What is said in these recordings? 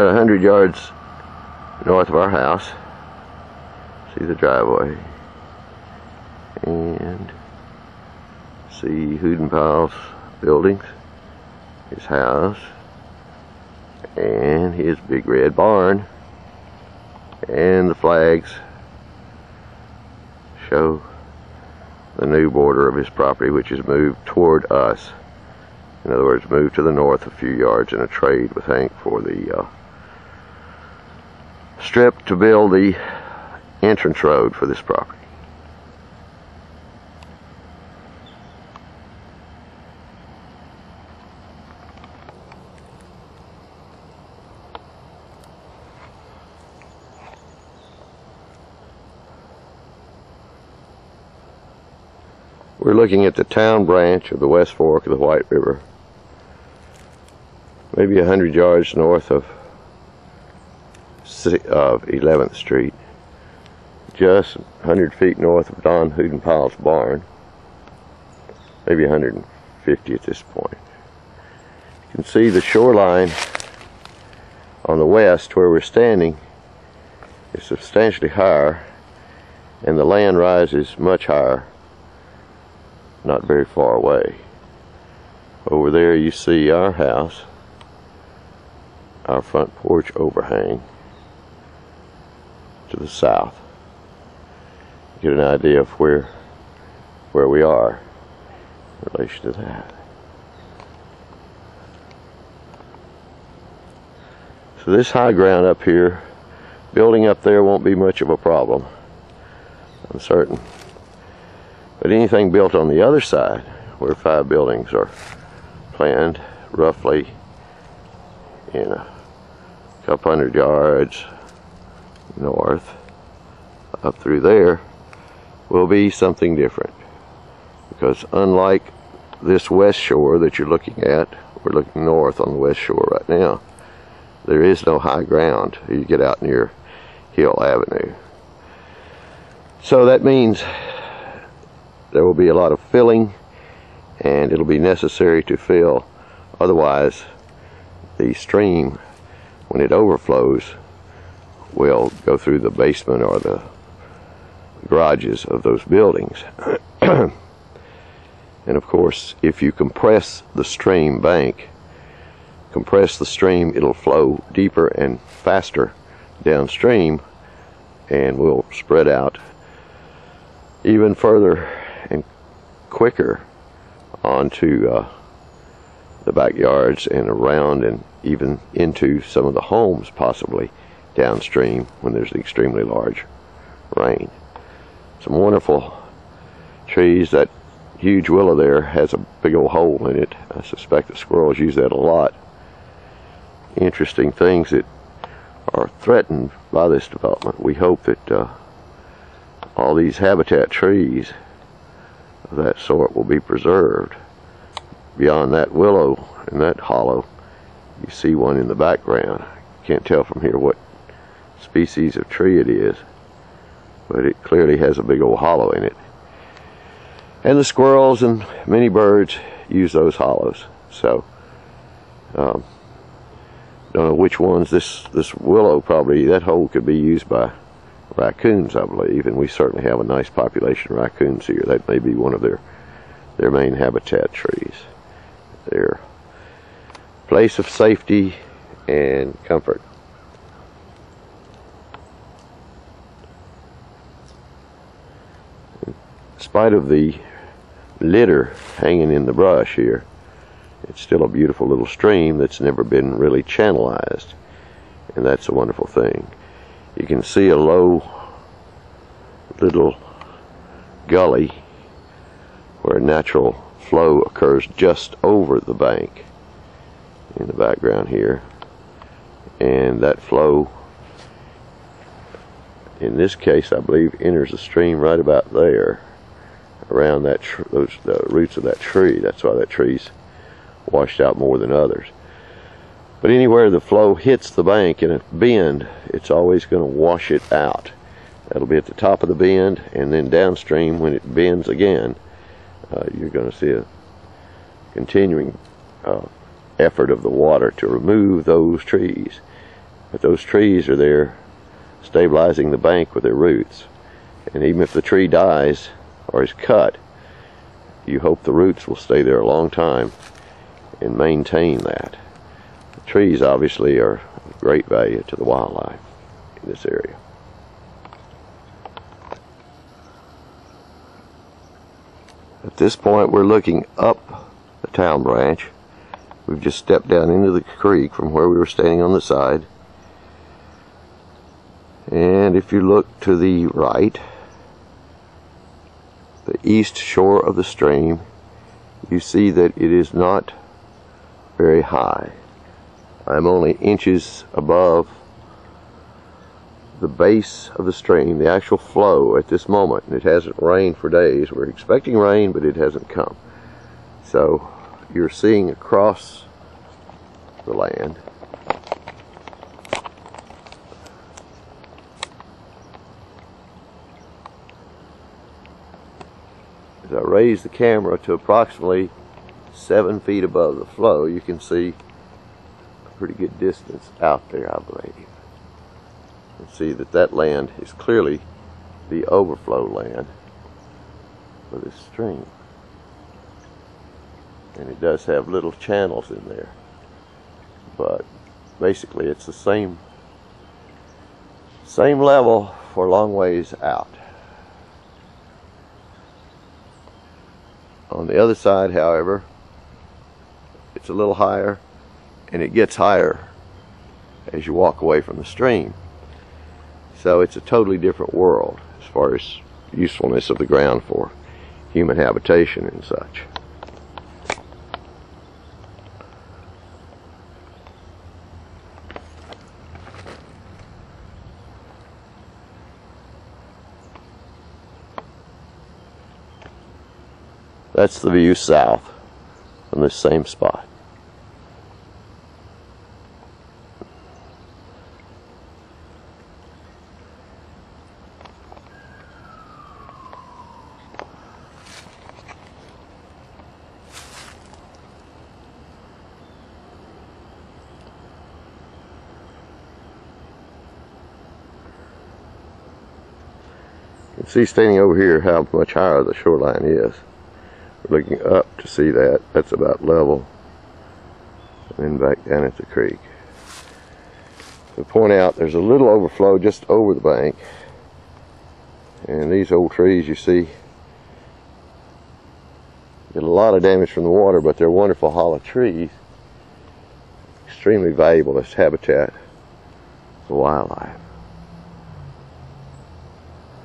about 100 yards north of our house. See the driveway. And see Hoodenpyle's buildings, his house, and his big red barn. And the flags show the new border of his property, which is moved toward us. In other words, moved to the north a few yards in a trade with Hank for the strip to build the entrance road for this property. We're looking at the town branch of the West Fork of the White River, maybe 100 yards north of 11th Street, just 100 feet north of Don Hoodenpyle's barn, maybe 150 at this point. You can see the shoreline on the west where we're standing is substantially higher, and the land rises much higher, not very far away. Over there you see our house, our front porch overhang to the south. Get an idea of where we are in relation to that. So this high ground up here, building up there won't be much of a problem, I'm certain. But anything built on the other side, where 5 buildings are planned, roughly in a couple hundred yards north, up through there, will be something different. Because unlike this west shore that you're looking at, we're looking north on the west shore right now, there is no high ground. You get out near Hill Avenue. So that means there will be a lot of filling, and it'll be necessary to fill. Otherwise, the stream, when it overflows, will go through the basement or the garages of those buildings. And of course, if you compress the stream bank, compress the stream, it'll flow deeper and faster downstream and will spread out even further and quicker onto the backyards and around, and even into some of the homes possibly downstream when there's extremely large rain. Some wonderful trees. That huge willow there has a big old hole in it. I suspect the squirrels use that a lot. Interesting things that are threatened by this development. We hope that all these habitat trees of that sort will be preserved. Beyond that willow in that hollow, you see one in the background. Can't tell from here what species of tree it is, but it clearly has a big old hollow in it. And the squirrels and many birds use those hollows. So don't know which ones. This willow, probably that hole could be used by raccoons, I believe, and we certainly have a nice population of raccoons here. That may be one of their main habitat trees. Their place of safety and comfort. In spite of the litter hanging in the brush here, it's still a beautiful little stream that's never been really channelized, and that's a wonderful thing. You can see a low little gully where natural flow occurs just over the bank in the background here, and that flow in this case I believe enters the stream right about there around that the roots of that tree. That's why that tree's washed out more than others. But anywhere the flow hits the bank in a bend, it's always going to wash it out. That'll be at the top of the bend, and then downstream when it bends again, you're going to see a continuing effort of the water to remove those trees But those trees are there stabilizing the bank with their roots. And even if the tree dies or is cut, you hope the roots will stay there a long time and maintain that. The trees obviously are of great value to the wildlife in this area. At this point we're looking up the TownBranch. We've just stepped down into the creek from where we were standing on the side. And if you look to the right, the east shore of the stream, you see that it is not very high. I'm only inches above the base of the stream, the actual flow at this moment. It hasn't rained for days. We're expecting rain, but it hasn't come. So you're seeing across the land. As I raise the camera to approximately 7 feet above the flow, you can see a pretty good distance out there, I believe. You can see that that land is clearly the overflow land for this stream. And it does have little channels in there. But basically it's the same level for a long ways out. On the other side, however, it's a little higher, and it gets higher as you walk away from the stream. So it's a totally different world as far as usefulness of the ground for human habitation and such. That's the view south from this same spot. You can see standing over here how much higher the shoreline is. We're looking up to see that. That's about level. And then back down at the creek. To point out, there's a little overflow just over the bank. And these old trees you see get a lot of damage from the water, but they're wonderful hollow trees. Extremely valuable as habitat for wildlife.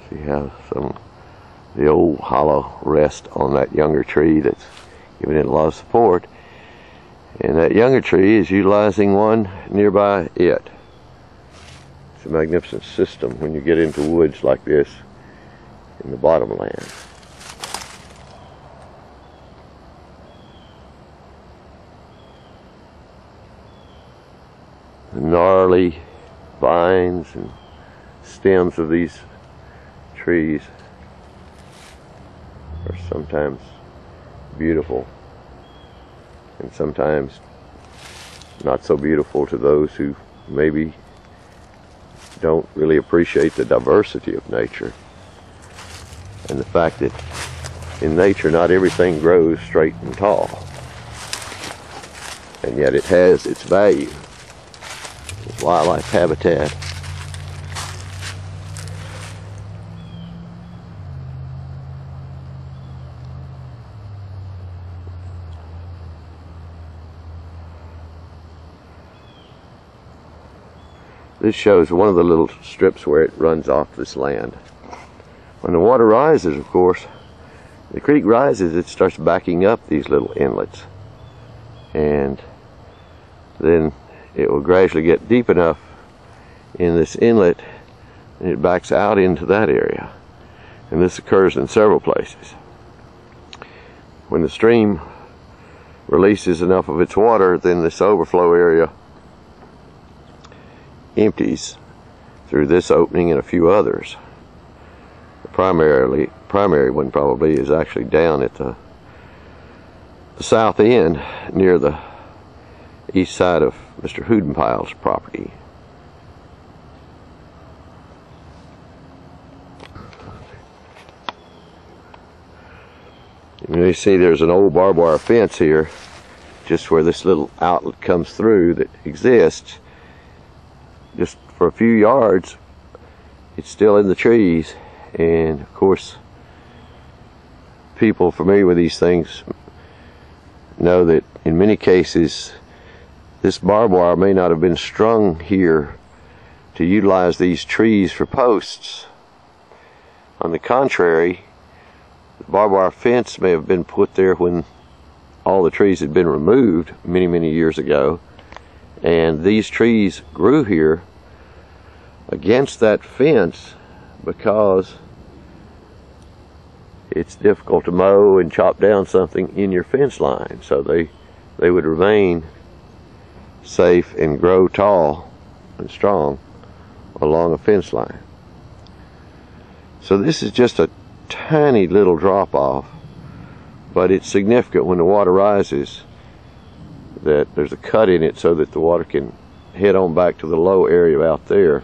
See how the old hollow rest on that younger tree that's giving it a lot of support, and that younger tree is utilizing one nearby it. It's a magnificent system when you get into woods like this in the bottomland. The gnarly vines and stems of these trees are sometimes beautiful and sometimes not so beautiful to those who maybe don't really appreciate the diversity of nature and the fact that in nature not everything grows straight and tall, and yet it has its value as wildlife habitat. This shows one of the little strips where it runs off this land. When the water rises, of course, the creek rises, it starts backing up these little inlets. And then it will gradually get deep enough in this inlet and it backs out into that area. And this occurs in several places. When the stream releases enough of its water, then this overflow area empties through this opening and a few others. The primary one probably is actually down at the south end near the east side of Mr. Hudenpile's property. You see there's an old barbed wire fence here, just where this little outlet comes through that exists. Just for a few yards, it's still in the trees, and of course people familiar with these things know that in many cases this barbed wire may not have been strung here to utilize these trees for posts. On the contrary, the barbed wire fence may have been put there when all the trees had been removed many years ago, and these trees grew here against that fence because it's difficult to mow and chop down something in your fence line, so they would remain safe and grow tall and strong along a fence line. So this is just a tiny little drop off, but it's significant when the water rises that there's a cut in it so that the water can head on back to the low area out there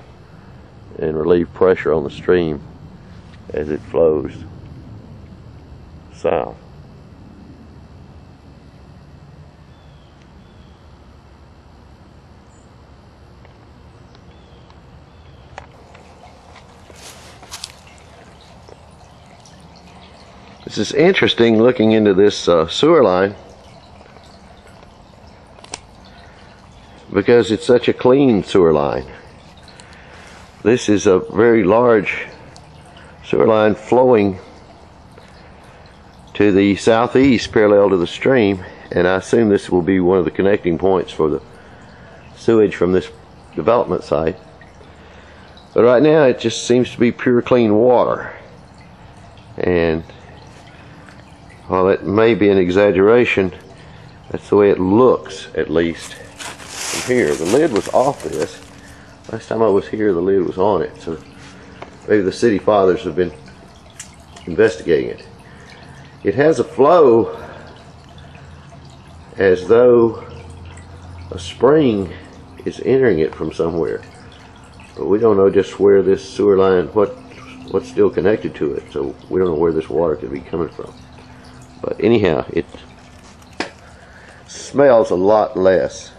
and relieve pressure on the stream as it flows south. This is interesting looking into this sewer line because it's such a clean sewer line. This is a very large sewer line flowing to the southeast parallel to the stream, and I assume this will be one of the connecting points for the sewage from this development site. But right now it just seems to be pure clean water, and while it may be an exaggeration, that's the way it looks, at least from here. The lid was off this. Last time I was here, the lid was on it, so maybe the city fathers have been investigating it. It has a flow as though a spring is entering it from somewhere, but we don't know just where this sewer line, what's still connected to it, so we don't know where this water could be coming from. But anyhow, it smells a lot less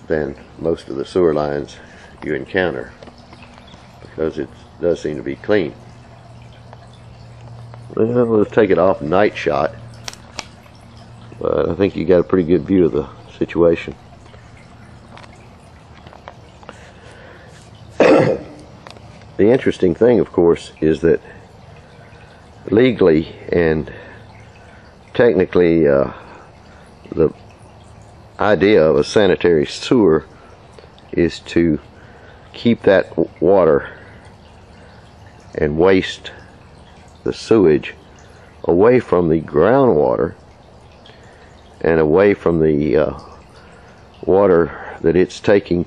than most of the sewer lines you encounter because it does seem to be clean. Well, let's take it off night shot, but I think you got a pretty good view of the situation. The interesting thing, of course, is that legally and technically the idea of a sanitary sewer is to keep that water and waste the sewage away from the groundwater and away from the water that it's taking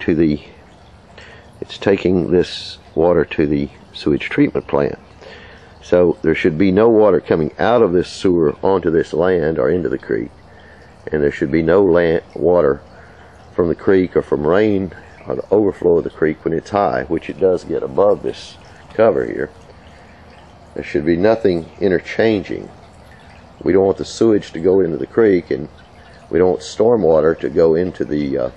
this water to the sewage treatment plant. So there should be no water coming out of this sewer onto this land or into the creek, and there should be no water from the creek or from rain or the overflow of the creek when it's high, which it does get above this cover here. There should be nothing interchanging. We don't want the sewage to go into the creek, and we don't want storm water to go into the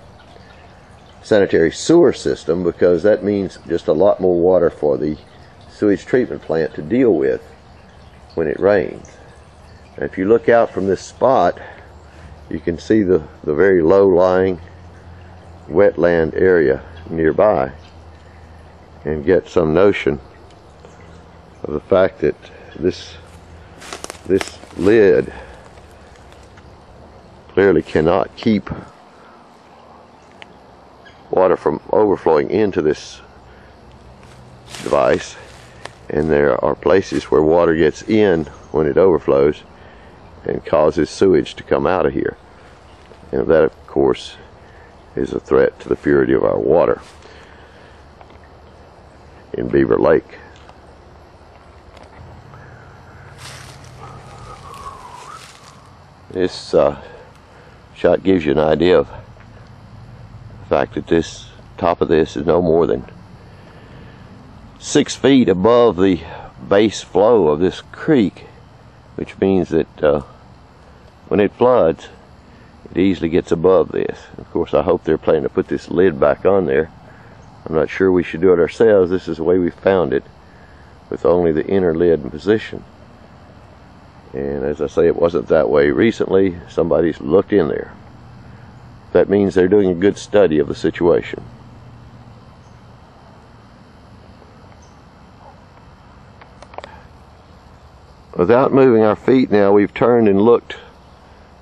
sanitary sewer system, because that means just a lot more water for the sewage treatment plant to deal with when it rains. And if you look out from this spot, you can see the very low-lying wetland area nearby and get some notion of the fact that this lid clearly cannot keep water from overflowing into this device, and there are places where water gets in when it overflows and causes sewage to come out of here, and that of course is a threat to the purity of our water in Beaver Lake. This shot gives you an idea of the fact that this top of this is no more than 6 feet above the base flow of this creek, which means that when it floods, it easily gets above this. Of course, I hope they're planning to put this lid back on there. I'm not sure we should do it ourselves. This is the way we found it, with only the inner lid in position. And as I say, it wasn't that way recently. Somebody's looked in there. That means they're doing a good study of the situation. Without moving our feet now, we've turned and looked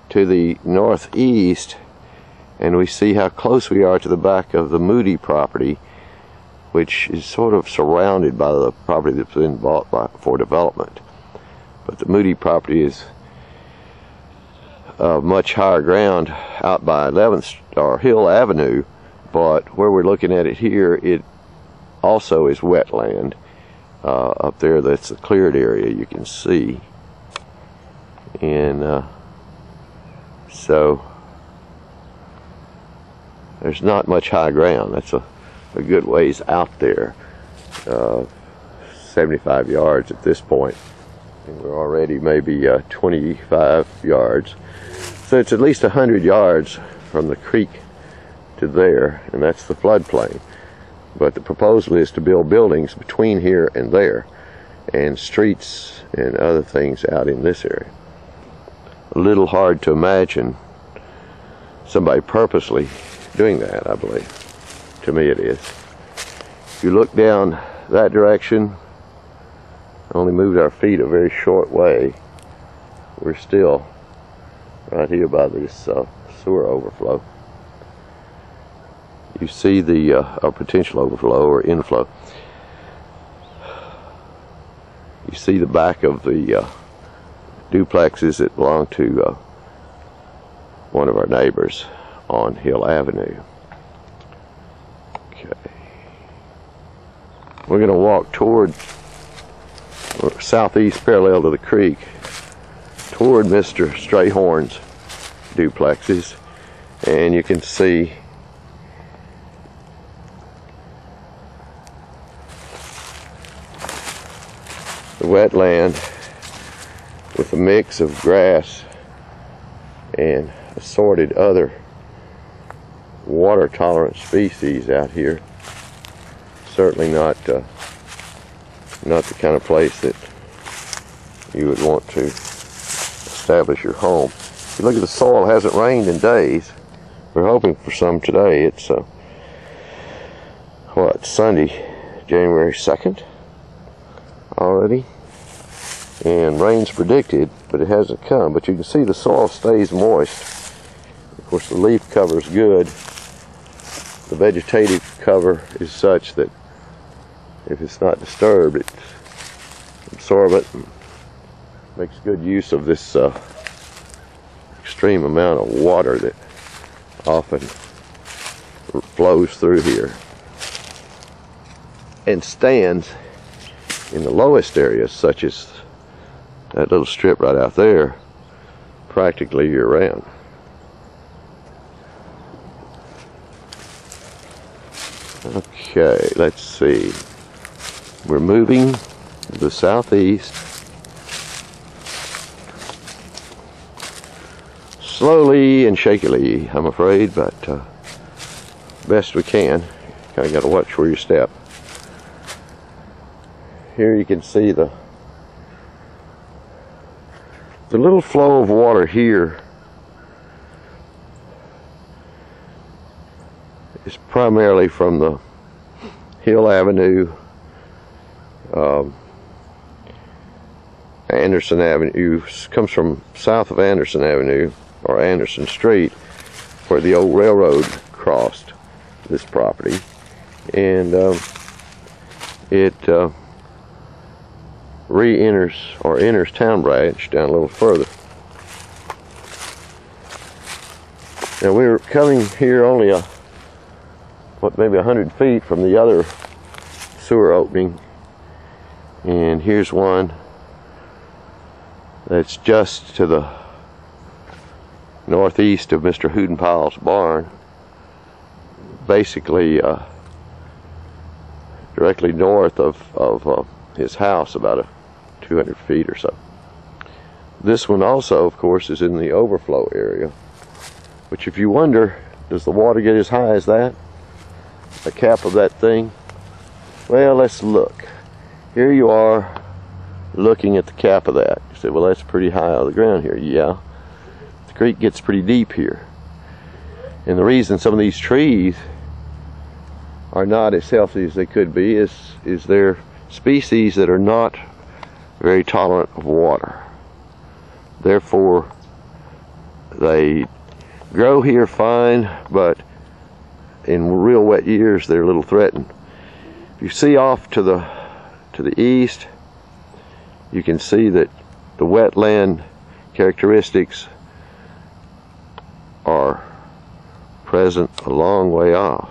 to the northeast, and we see how close we are to the back of the Moody property, which is sort of surrounded by the property that's been bought for development. But the Moody property is much higher ground out by 11th or Hill Avenue, but where we're looking at it here, it also is wetland. Up there, that's a cleared area you can see, and so there's not much high ground. That's a good ways out there, 75 yards at this point, and we're already maybe 25 yards, so it's at least 100 yards from the creek to there, and that's the floodplain. But the proposal is to build buildings between here and there, and streets and other things out in this area. A little hard to imagine somebody purposely doing that, I believe. To me it is. If you look down that direction, only moved our feet a very short way, we're still right here by this sewer overflow. You see the potential overflow or inflow. You see the back of the duplexes that belong to one of our neighbors on Hill Avenue. Okay. We're going to walk toward southeast parallel to the creek toward Mr. Strayhorn's duplexes, and you can see the wetland with a mix of grass and assorted other water tolerant species out here. Certainly not the kind of place that you would want to establish your home. If you look at the soil, it hasn't rained in days. We're hoping for some today. It's Sunday, January 2nd already, and rain's predicted, but it hasn't come. But you can see the soil stays moist. Of course, the leaf cover is good. The vegetative cover is such that if it's not disturbed, it's absorbent and makes good use of this extreme amount of water that often flows through here and stands in the lowest areas, such as that little strip right out there, practically year-round. Okay, let's see. We're moving to the southeast slowly and shakily, I'm afraid, but best we can. Kind of got to watch where you step. Here you can see the little flow of water here is primarily from the Hill Avenue, Anderson Avenue, comes from south of Anderson Avenue or Anderson Street, where the old railroad crossed this property, and it re-enters or enters TownBranch down a little further. Now we're coming here only maybe 100 feet from the other sewer opening, and here's one that's just to the northeast of Mr. Hootenpile's barn, basically directly north of his house, about 200 feet or so. This one also, of course, is in the overflow area, which, if you wonder, does the water get as high as that? The cap of that thing? Well, let's look. Here you are looking at the cap of that. You say, well, that's pretty high out of the ground here. Yeah, the creek gets pretty deep here. And the reason some of these trees are not as healthy as they could be is they're species that are not very tolerant of water. Therefore, they grow here fine, but in real wet years they're a little threatened. If you see off to the east, you can see that the wetland characteristics are present a long way off.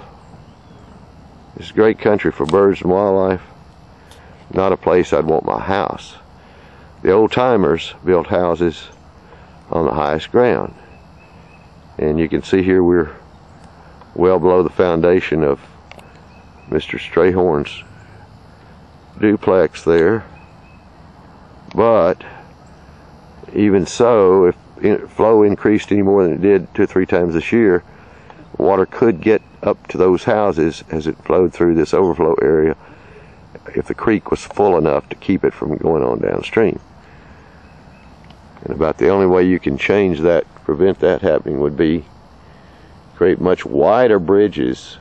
It's great country for birds and wildlife. Not a place I'd want my house. The old timers built houses on the highest ground, and you can see here we're well below the foundation of Mr. Strayhorn's duplex there. But even so, if flow increased any more than it did 2 or 3 times this year, water could get up to those houses as it flowed through this overflow area if the creek was full enough to keep it from going on downstream. And about the only way you can change that, prevent that happening, would be create much wider bridges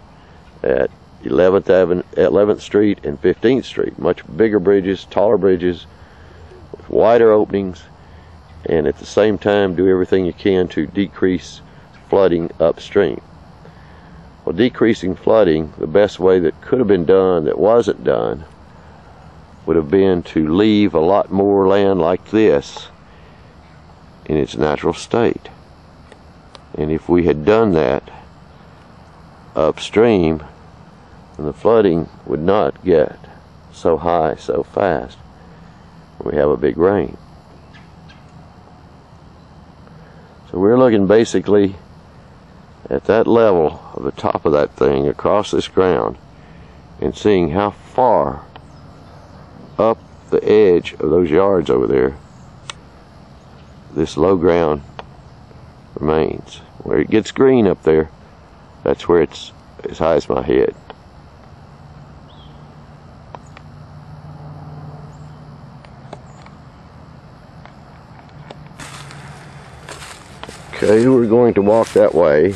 at 11th Street and 15th Street. Much bigger bridges, taller bridges, with wider openings, and at the same time do everything you can to decrease flooding upstream. Well, decreasing flooding, the best way that could have been done that wasn't done would have been to leave a lot more land like this in its natural state. And if we had done that upstream, then the flooding would not get so high so fast when we have a big rain. So we're looking basically at that level of the top of that thing across this ground and seeing how far up the edge of those yards over there this low ground remains. Where it gets green up there, that's where it's as high as my head. Okay, we're going to walk that way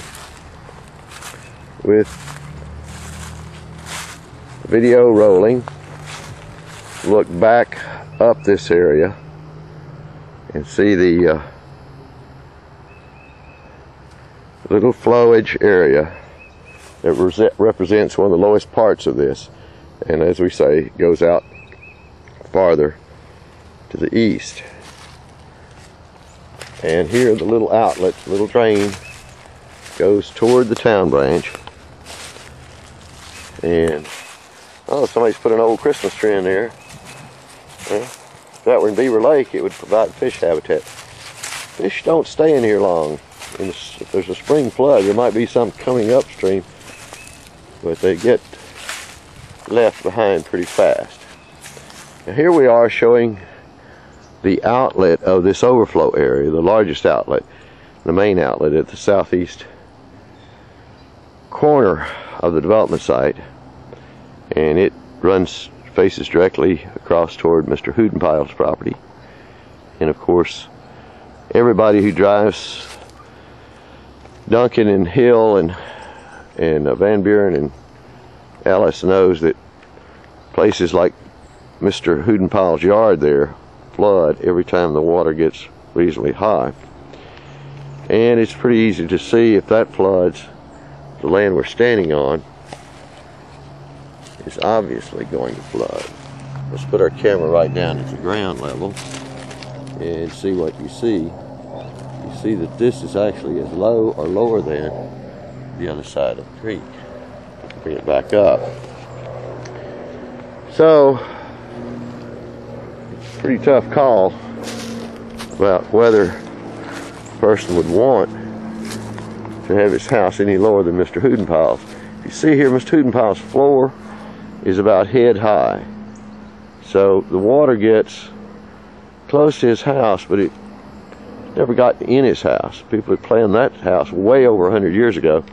with video rolling, look back up this area and see the little flowage area that represents one of the lowest parts of this, and as we say, goes out farther to the east. And here the little outlet, little drain, goes toward the TownBranch. And oh, somebody's put an old Christmas tree in there. Well, if that were in Beaver Lake, it would provide fish habitat. Fish don't stay in here long. If there's a spring flood, there might be some coming upstream, but they get left behind pretty fast. Now here we are showing the outlet of this overflow area, the largest outlet, the main outlet at the southeast corner of the development site, and it faces directly across toward Mr. Hudenpile's property. And of course, everybody who drives Duncan and Hill and Van Buren and Ellis knows that places like Mr. Hudenpile's yard there flood every time the water gets reasonably high. And it's pretty easy to see if that floods, the land we're standing on is obviously going to flood. Let's put our camera right down at the ground level and see what you see. You see that this is actually as low or lower than the other side of the creek. Bring it back up. So, it's a pretty tough call about whether a person would want to have his house any lower than Mr. Hudenpile's. You see here, Mr. Hudenpile's floor is about head high. So the water gets close to his house, but it never got in his house. People had planned that house way over 100 years ago.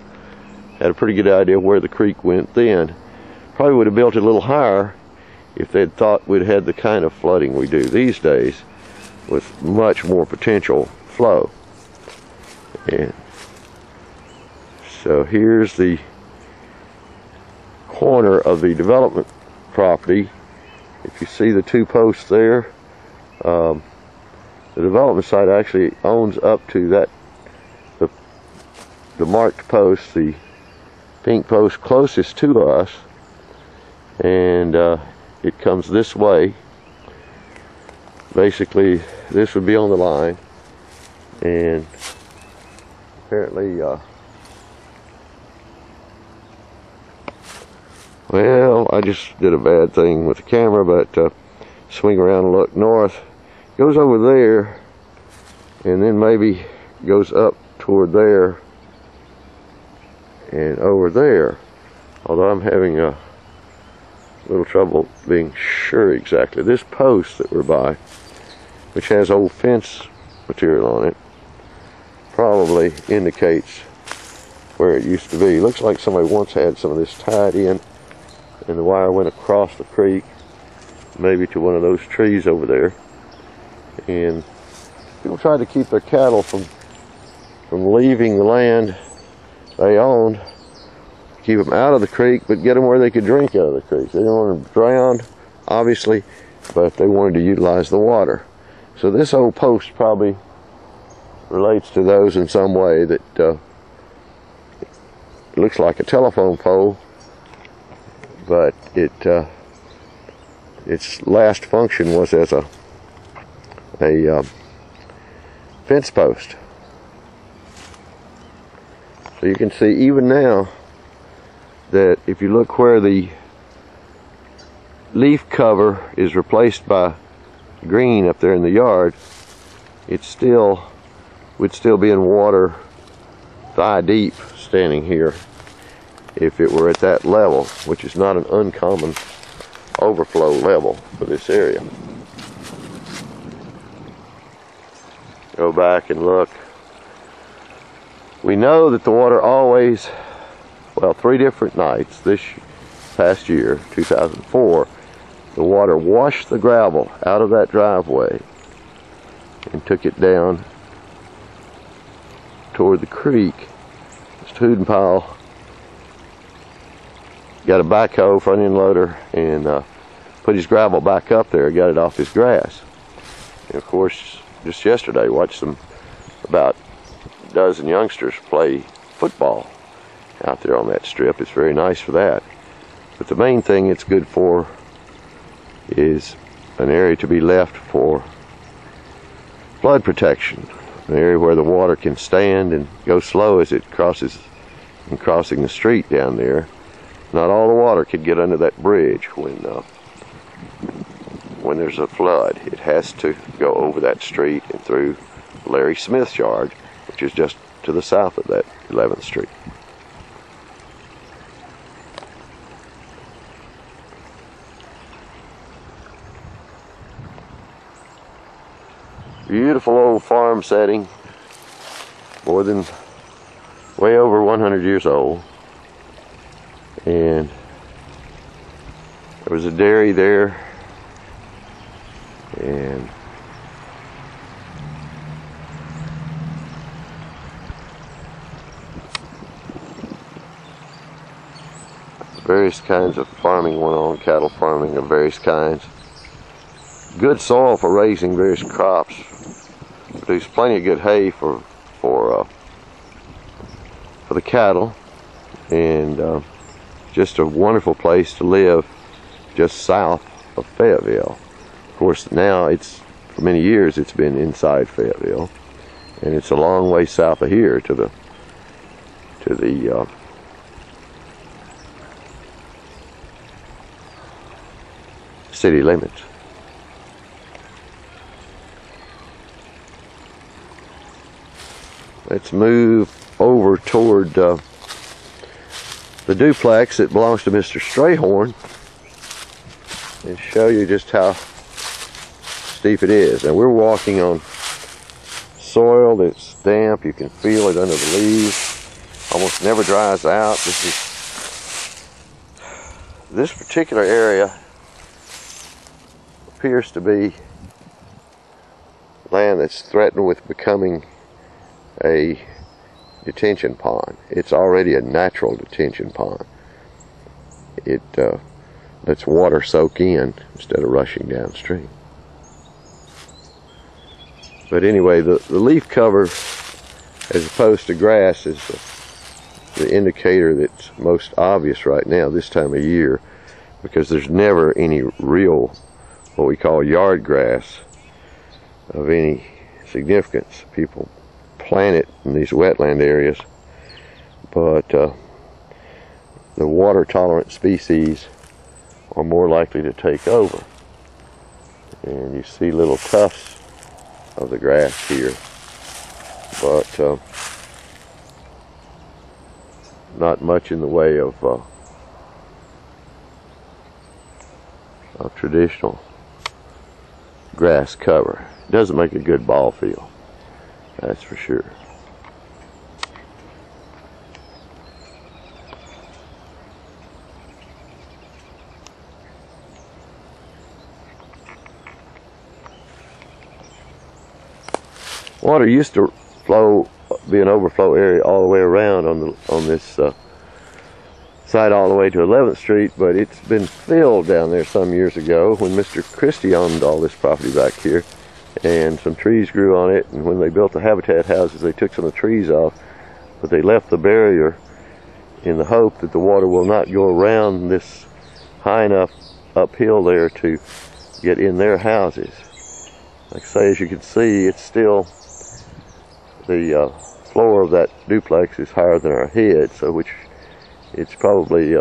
Had a pretty good idea where the creek went then. Probably would have built it a little higher if they'd thought we'd had the kind of flooding we do these days, with much more potential flow. And so here's the corner of the development property. If you see the two posts there, the development site actually owns up to that, the marked post, the pink post closest to us, and it comes this way. Basically, this would be on the line, and apparently, well, I just did a bad thing with the camera, but swing around and look north. Goes over there, and then maybe goes up toward there and over there. Although I'm having a little trouble being sure exactly. This post that we're by, which has old fence material on it, probably indicates where it used to be. Looks like somebody once had some of this tied in, and the wire went across the creek, maybe to one of those trees over there. And people tried to keep their cattle from leaving the land they owned, keep them out of the creek, but get them where they could drink out of the creek. They didn't want them drowned, obviously, but they wanted to utilize the water. So this old post probably relates to those in some way. That it looks like a telephone pole, but its last function was as a fence post. So you can see even now that if you look where the leaf cover is replaced by green up there in the yard, it would still be in water thigh deep standing here if it were at that level, which is not an uncommon overflow level for this area. Go back and look. We know that the water always, well, 3 different nights this past year, 2004, the water washed the gravel out of that driveway and took it down toward the creek. Mr. Hudenpyle got a backhoe, front end loader, and put his gravel back up there, got it off his grass. And of course, just yesterday, watched about a dozen youngsters play football out there on that strip. It's very nice for that. But the main thing it's good for is an area to be left for flood protection, an area where the water can stand and go slow as it crosses and crossing the street down there. Not all the water could get under that bridge when there's a flood. It has to go over that street and through Larry Smith's yard, which is just to the south of that 11th Street. Beautiful old farm setting, way over 100 years old. And there was a dairy there, and various kinds of farming went on, cattle farming of various kinds. Good soil for raising various crops. Produced plenty of good hay for the cattle, and just a wonderful place to live just south of Fayetteville. Of course, now for many years it's been inside Fayetteville, and it's a long way south of here to the city limits. Let's move over toward the duplex that belongs to Mr. Strayhorn and show you just how steep it is. And we're walking on soil that's damp. You can feel it under the leaves. Almost never dries out. This particular area appears to be land that's threatened with becoming a detention pond. It's already a natural detention pond. It lets water soak in instead of rushing downstream. But anyway, the leaf cover, as opposed to grass, is the indicator that's most obvious right now this time of year, because there's never any real, what we call yard grass, of any significance. People plant it in these wetland areas, but the water tolerant species are more likely to take over. And you see little tufts of the grass here, but not much in the way of traditional grass cover. It doesn't make a good ball field, that's for sure. Water used to be an overflow area all the way around on this side all the way to 11th Street, but it's been filled down there some years ago when Mr. Christie owned all this property back here, and some trees grew on it, and when they built the habitat houses they took some of the trees off, but they left the barrier in the hope that the water will not go around this high enough uphill there to get in their houses. Like I say, as you can see, it's still, the floor of that duplex is higher than our head, so which it's probably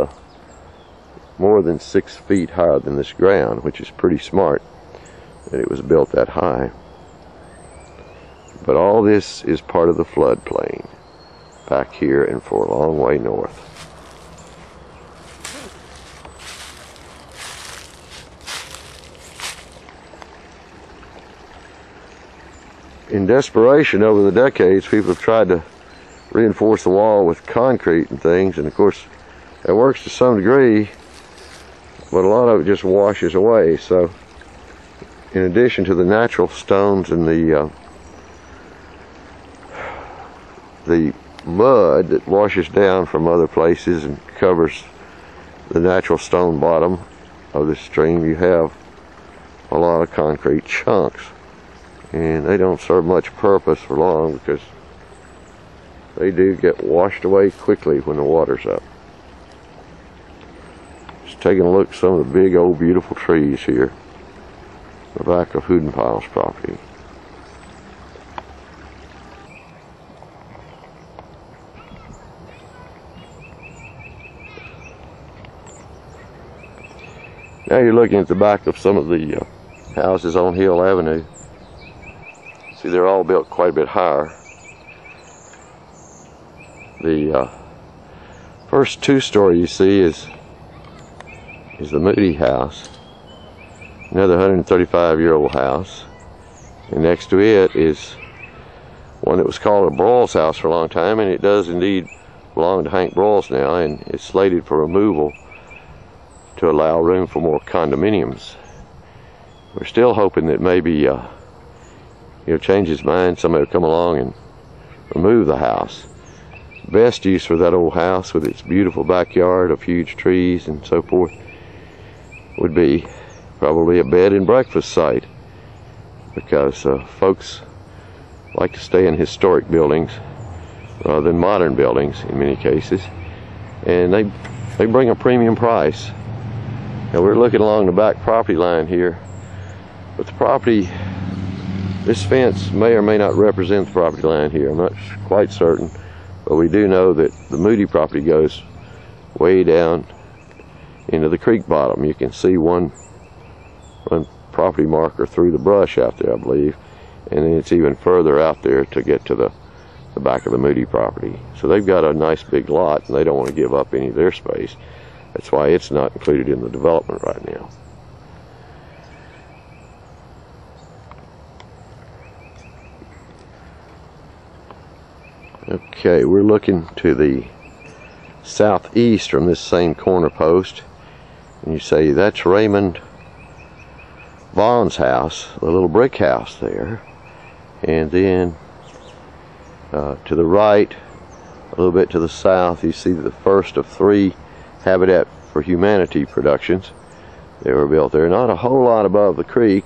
more than 6 feet higher than this ground, which is pretty smart that it was built that high. But all this is part of the floodplain back here and for a long way north. In desperation over the decades, people have tried to reinforce the wall with concrete and things, and of course it works to some degree, but a lot of it just washes away. So in addition to the natural stones and the mud that washes down from other places and covers the natural stone bottom of the stream, you have a lot of concrete chunks, and they don't serve much purpose for long because they do get washed away quickly when the water's up. Just taking a look at some of the big old beautiful trees here, the back of Hoodenpile's property. Now you're looking at the back of some of the houses on Hill Avenue. See, they're all built quite a bit higher. The first two-story you see is the Moody house, another 135-year-old house, and next to it is one that was called a Broyles house for a long time, and it does indeed belong to Hank Broyles now, and it's slated for removal to allow room for more condominiums. We're still hoping that maybe he'll change his mind, somebody will come along and remove the house. Best use for that old house with its beautiful backyard of huge trees and so forth would be probably a bed and breakfast site, because folks like to stay in historic buildings rather than modern buildings in many cases, and they bring a premium price. Now we're looking along the back property line here, but the property, this fence may or may not represent the property line here. I'm not quite certain, but we do know that the Moody property goes way down into the creek bottom. You can see one property marker through the brush out there, I believe, and then it's even further out there to get to the back of the Moody property. So they've got a nice big lot, and they don't want to give up any of their space. That's why it's not included in the development right now. Okay, we're looking to the southeast from this same corner post, and you say that's Raymond Vaughn's house, the little brick house there. And then to the right, a little bit to the south, you see the first of 3 Habitat for Humanity productions. They were built there, not a whole lot above the creek,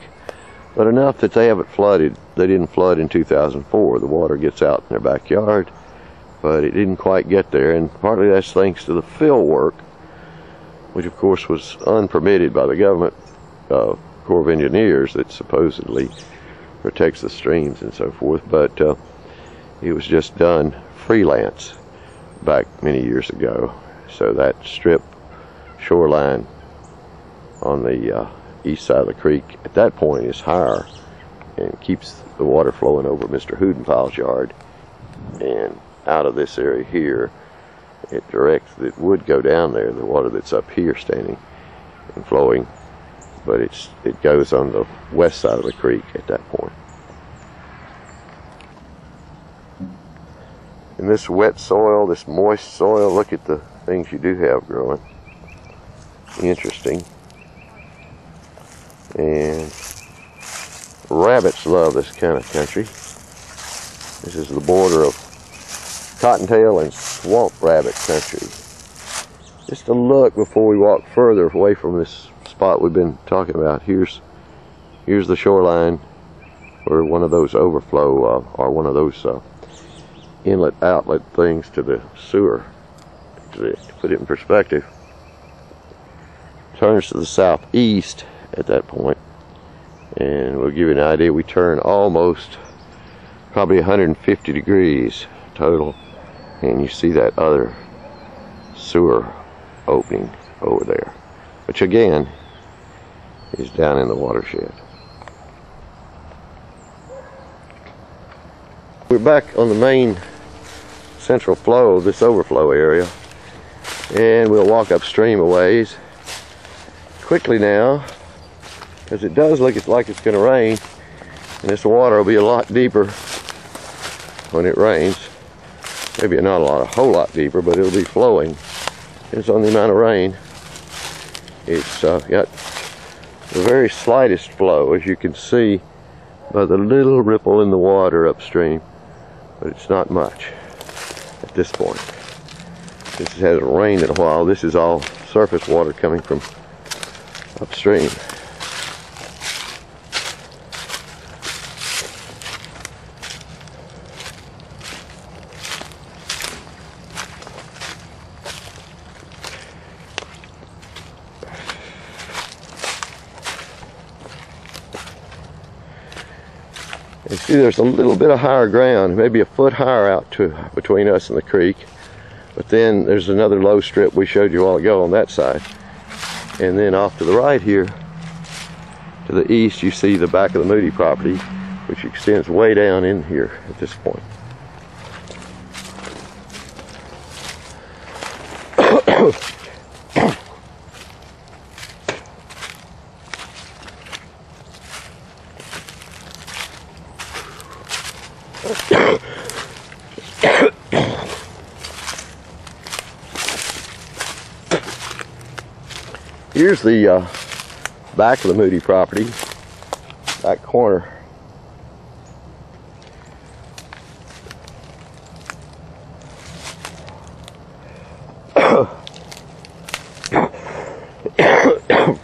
but enough that they haven't flooded. They didn't flood in 2004. The water gets out in their backyard, but it didn't quite get there, and partly that's thanks to the fill work, which of course was unpermitted by the government Corps of Engineers that supposedly protects the streams and so forth, but it was just done freelance back many years ago. So that strip shoreline on the east side of the creek at that point is higher and keeps the water flowing over Mr. Hoodenfile's yard, and out of this area here it would go down there, the water that's up here standing and flowing, but it goes on the west side of the creek at that point. In this wet soil, this moist soil, look at the things you do have growing. Interesting. And rabbits love this kind of country. This is the border of cottontail and swamp rabbit country. Just a look before we walk further away from this spot we've been talking about. Here's the shoreline where one of those overflow or one of those inlet outlet things to the sewer, to put it in perspective, turns to the southeast at that point, and we'll give you an idea. We turn almost probably 150 degrees total, and you see that other sewer opening over there, which again is down in the watershed. We're back on the main central flow of this overflow area, and we'll walk upstream a ways quickly now, because it does look like it's going to rain, and this water will be a lot deeper when it rains. Maybe not a whole lot deeper, but it'll be flowing. It's on the amount of rain. It's got the very slightest flow, as you can see by the little ripple in the water upstream, but it's not much at this point. This hasn't rained in a while. This is all surface water coming from upstream. You see there's a little bit of higher ground, maybe a foot higher out between us and the creek, but then there's another low strip we showed you a while ago on that side, and then off to the right here to the east you see the back of the Moody property, which extends way down in here at this point. Here's the back of the Moody property, back corner.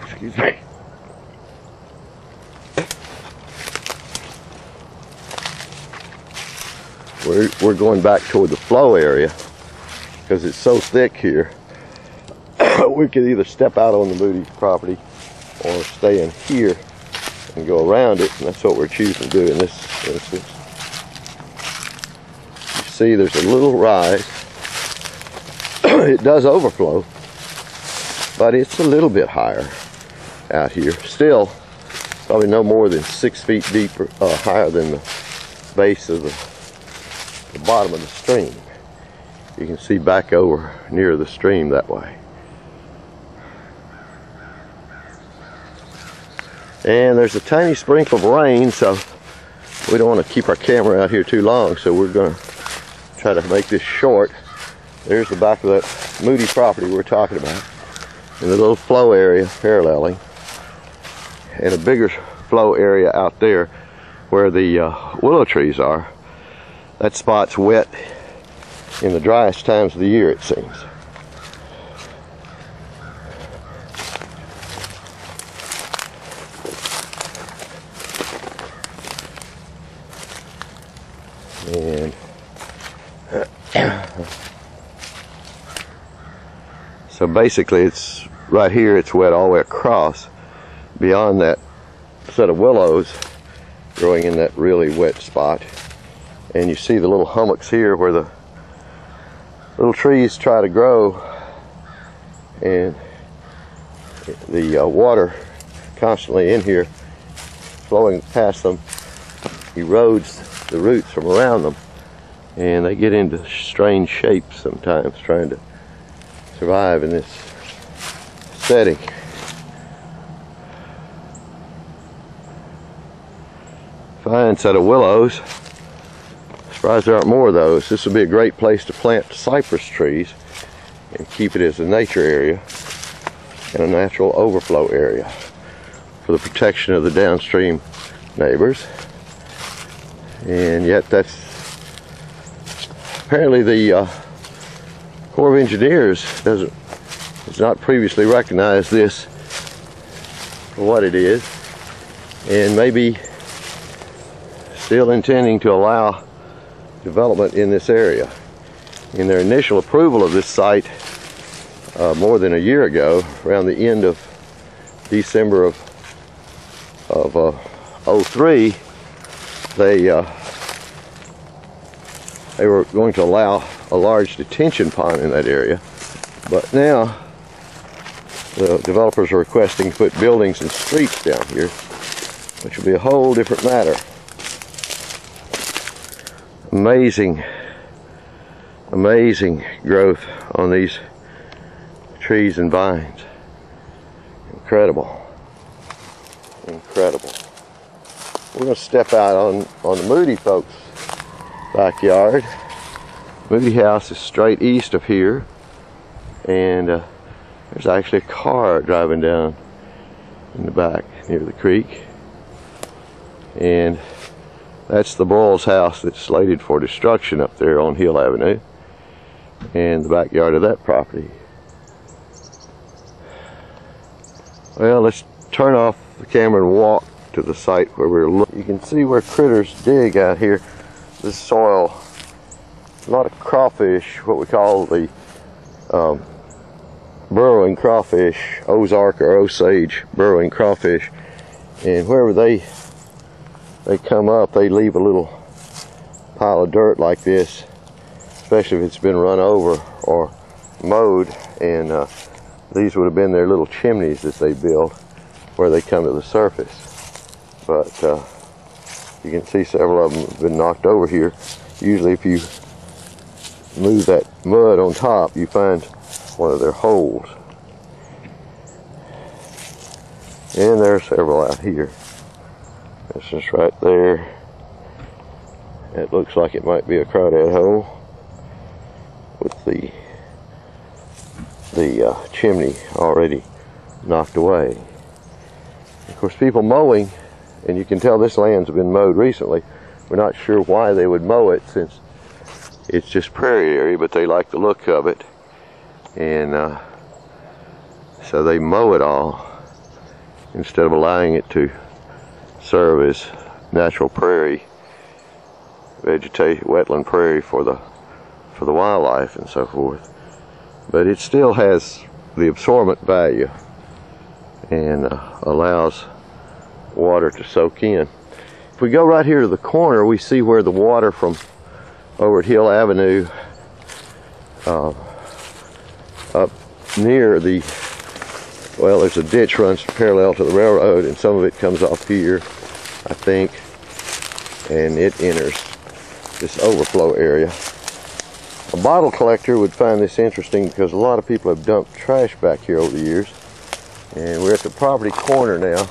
Excuse me. We're going back toward the flow area because it's so thick here. We could either step out on the Moody property or stay in here and go around it, and that's what we're choosing to do in this instance. You see there's a little rise. It does overflow, but it's a little bit higher out here. Still, probably no more than 6 feet deeper, higher than the base of the bottom of the stream. You can see back over near the stream that way. And there's a tiny sprinkle of rain, so we don't want to keep our camera out here too long, so we're going to try try to make this short. There's the back of that Moody property we're talking about, and the little flow area paralleling, and a bigger flow area out there where the willow trees are. That spot's wet in the driest times of the year, it seems. And so basically it's right here, it's wet all the way across beyond that set of willows growing in that really wet spot. And you see the little hummocks here where the little trees try to grow, and the water constantly in here flowing past them erodes the roots from around them, and they get into strange shapes sometimes trying to survive in this setting. Fine set of willows. Surprised there aren't more of those. This would be a great place to plant cypress trees and keep it as a nature area and a natural overflow area for the protection of the downstream neighbors. And yet that's apparently the Corps of Engineers has not previously recognized this for what it is, and maybe still intending to allow development in this area. In their initial approval of this site more than a year ago, around the end of December of 03, they were going to allow a large detention pond in that area, but now the developers are requesting to put buildings and streets down here, which will be a whole different matter. Amazing growth on these trees and vines. Incredible. We're going to step out on the Moody folks' backyard. Moody house is straight east of here, and there's actually a car driving down in the back near the creek, and that's the Boyles house that's slated for destruction up there on Hill Avenue, and the backyard of that property. Well, let's turn off the camera and walk to the site where we're looking. You can see where critters dig out here. This soil, a lot of crawfish, what we call the burrowing crawfish, Ozark or Osage burrowing crawfish, and wherever they come up, they leave a little pile of dirt like this, especially if it's been run over or mowed, and these would have been their little chimneys that they built where they come to the surface. But you can see several of them have been knocked over here. Usually if you move that mud on top, you find one of their holes. And there are several out here. This is right there. It looks like it might be a crawdad hole with the chimney already knocked away. Of course, people mowing, and you can tell this land's been mowed recently. We're not sure why they would mow it, since it's just prairie area, but they like the look of it, and so they mow it all instead of allowing it to serve as natural prairie, vegetation, wetland prairie for the wildlife and so forth. But it still has the absorbent value and allows water to soak in. If we go right here to the corner, we see where the water from over at Hill Avenue up near the, well, there's a ditch runs parallel to the railroad, and some of it comes off here, I think, and it enters this overflow area. A bottle collector would find this interesting because a lot of people have dumped trash back here over the years, and we're at the property corner now.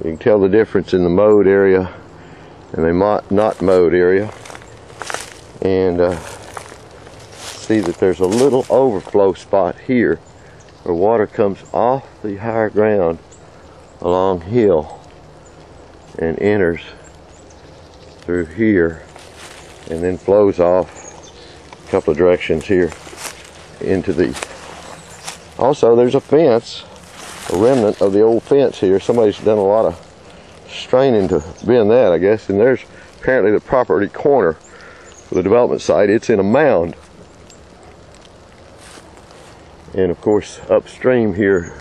You can tell the difference in the mowed area and the not mowed area. and see that there's a little overflow spot here where water comes off the higher ground along hill and enters through here and then flows off a couple of directions here into the. Also, there's a fence, a remnant of the old fence here. Somebody's done a lot of straining to bend that, I guess. And there's apparently the property corner for the development site. It's in a mound. And of course, upstream here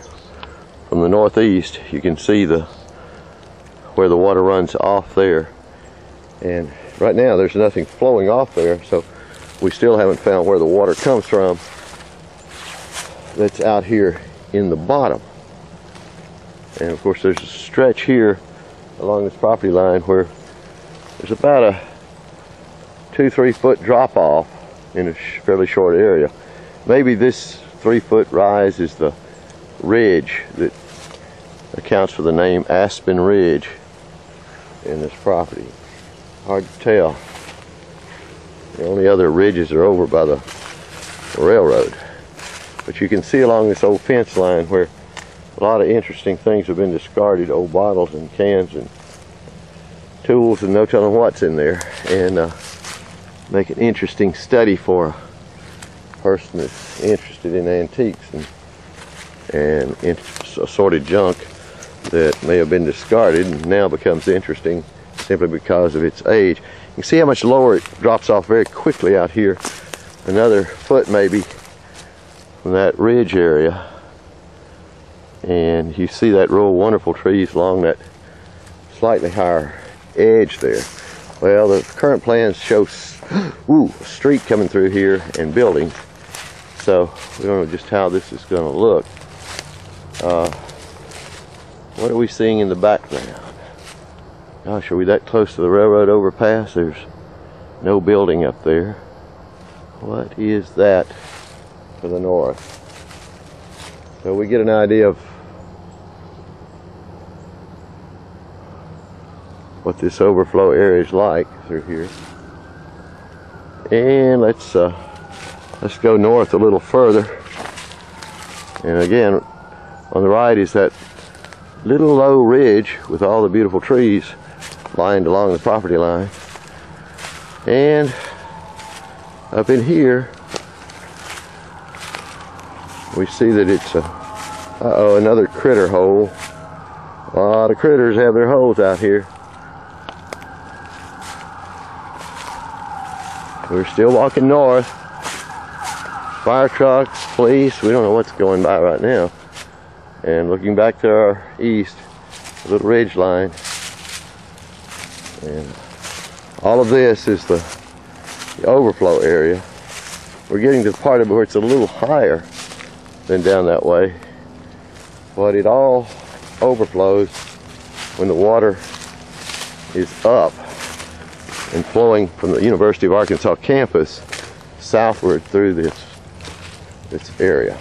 from the northeast, you can see where the water runs off there. And right now there's nothing flowing off there, so we still haven't found where the water comes from that's out here in the bottom. And of course there's a stretch here along this property line where there's about a 2-3 foot drop off in a fairly short area. Maybe this 3 foot rise is the ridge that accounts for the name Aspen Ridge in this property. Hard to tell. The only other ridges are over by the railroad. But you can see along this old fence line where a lot of interesting things have been discarded, old bottles and cans and tools and no telling what's in there, and make an interesting study for a person that's interested in antiques and assorted junk that may have been discarded and now becomes interesting simply because of its age. You can see how much lower it drops off very quickly out here. Another foot maybe from that ridge area. And you see that row of wonderful trees along that slightly higher edge there. Well, the current plans show a street coming through here and buildings. So we don't know just how this is going to look. What are we seeing in the background? Gosh, are we that close to the railroad overpass? There's no building up there. What is that to the north? So we get an idea of what this overflow area is like through here. And let's go north a little further. And again, on the right is that little low ridge with all the beautiful trees lined along the property line. And up in here we see that it's another critter hole. A lot of critters have their holes out here. We're still walking north. Fire trucks, police, we don't know what's going by right now. And looking back to our east, a little ridge line. And all of this is the overflow area. We're getting to the part of it where it's a little higher than down that way. But it all overflows when the water is up and flowing from the University of Arkansas campus southward through this area.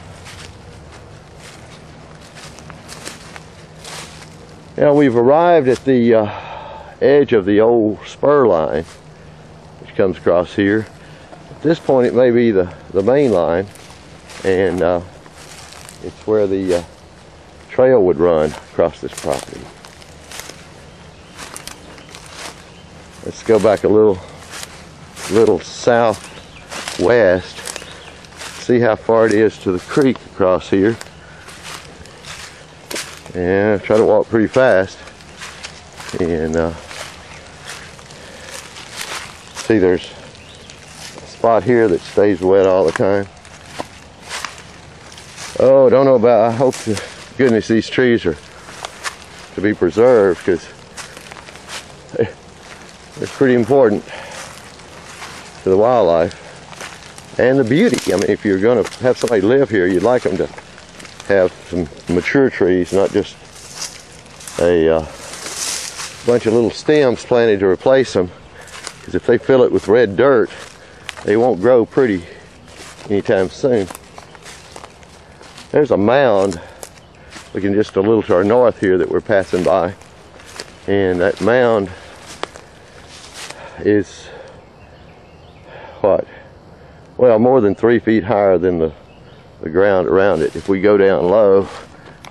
Now we've arrived at the edge of the old spur line, which comes across here. At this point it may be the main line, and it's where the trail would run across this property. Let's go back a little southwest, see how far it is to the creek across here. And try to walk pretty fast. And see, there's a spot here that stays wet all the time. Oh, don't know about, I hope to goodness these trees are to be preserved, because they're pretty important to the wildlife and the beauty. I mean, if you're going to have somebody live here, you'd like them to have some mature trees, not just a bunch of little stems planted to replace them, because if they fill it with red dirt, they won't grow pretty anytime soon. There's a mound looking just a little to our north here that we're passing by, and that mound is what? Well, more than 3 feet higher than the ground around it. If we go down low,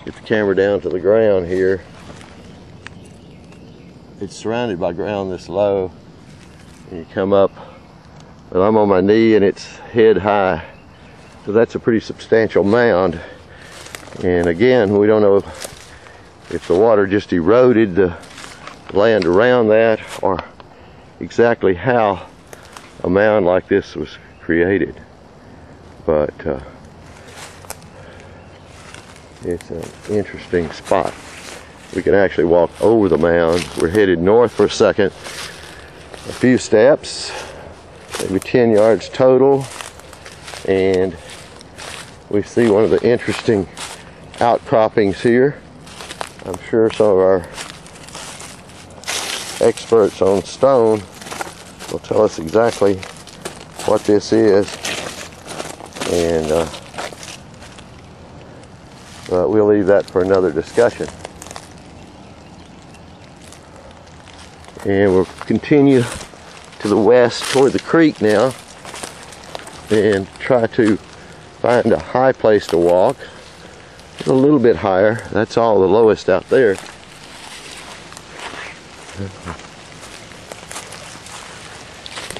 get the camera down to the ground here, it's surrounded by ground this low, and you come up, well, I'm on my knee and it's head high, so that's a pretty substantial mound. And again, we don't know if the water just eroded the land around that, or exactly how a mound like this was created. But it's an interesting spot. We can actually walk over the mound. We're headed north for a second, a few steps, maybe 10 yards total, and we see one of the interesting outcroppings here. I'm sure some of our experts on stone will tell us exactly what this is, and but we'll leave that for another discussion. And we'll continue to the west toward the creek now and try to find a high place to walk. A little bit higher. That's all the lowest out there.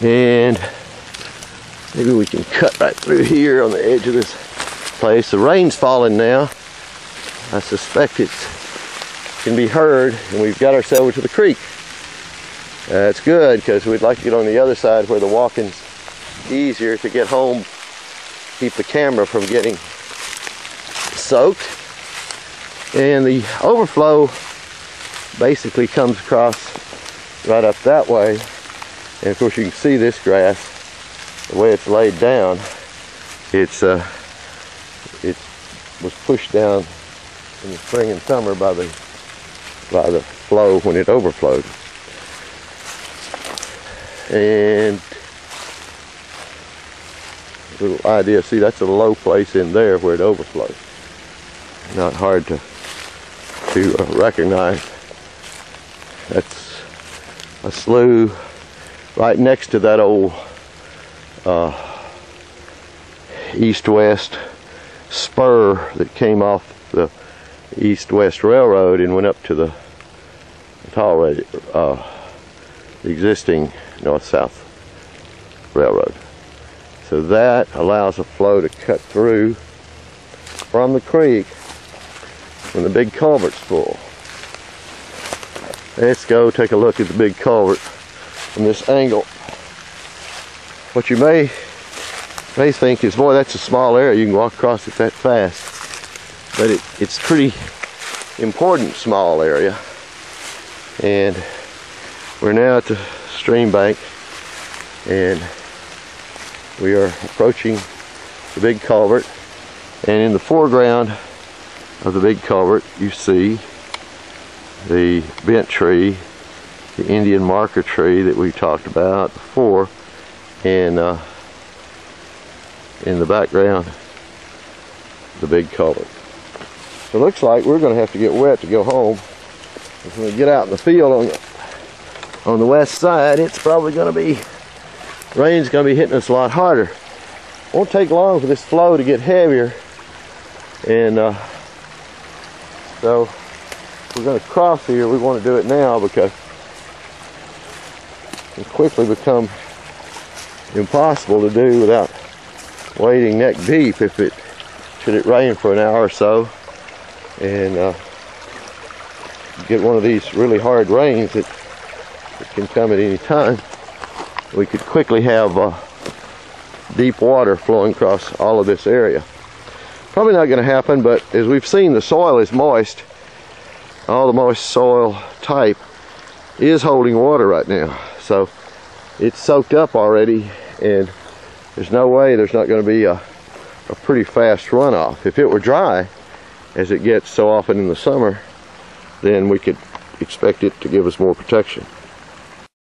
And maybe we can cut right through here on the edge of this place. The rain's falling now. I suspect it can be heard, and we've got ourselves to the creek. That's good, because we'd like to get on the other side where the walking's easier to get home, keep the camera from getting soaked. And the overflow basically comes across right up that way. And of course you can see this grass, the way it's laid down, it was pushed down in the spring and summer by the flow when it overflowed. And a little idea, see, that's a low place in there where it overflows. Not hard to recognize. That's a slough right next to that old east-west spur that came off the east-west railroad and went up to the existing north-south railroad. So that allows a flow to cut through from the creek when the big culvert's full. Let's go take a look at the big culvert from this angle. What you may think is, boy, that's a small area, you can walk across it that fast. But it's pretty important small area. And we're now at the stream bank, and we are approaching the big culvert. And in the foreground of the big culvert, you see the bent tree, the Indian marker tree that we talked about before, and in the background, the big culvert. So it looks like we're going to have to get wet to go home. If we get out in the field on the west side, it's probably going to be, rain's going to be hitting us a lot harder. Won't take long for this flow to get heavier, and so if we're going to cross here, we want to do it now, because it can quickly become impossible to do without wading neck deep should it rain for an hour or so, and get one of these really hard rains that can come at any time. We could quickly have deep water flowing across all of this area. Probably not going to happen, but as we've seen, the soil is moist. All the moist soil type is holding water right now, so it's soaked up already, and there's no way there's not going to be a pretty fast runoff. If it were dry, as it gets so often in the summer, then we could expect it to give us more protection.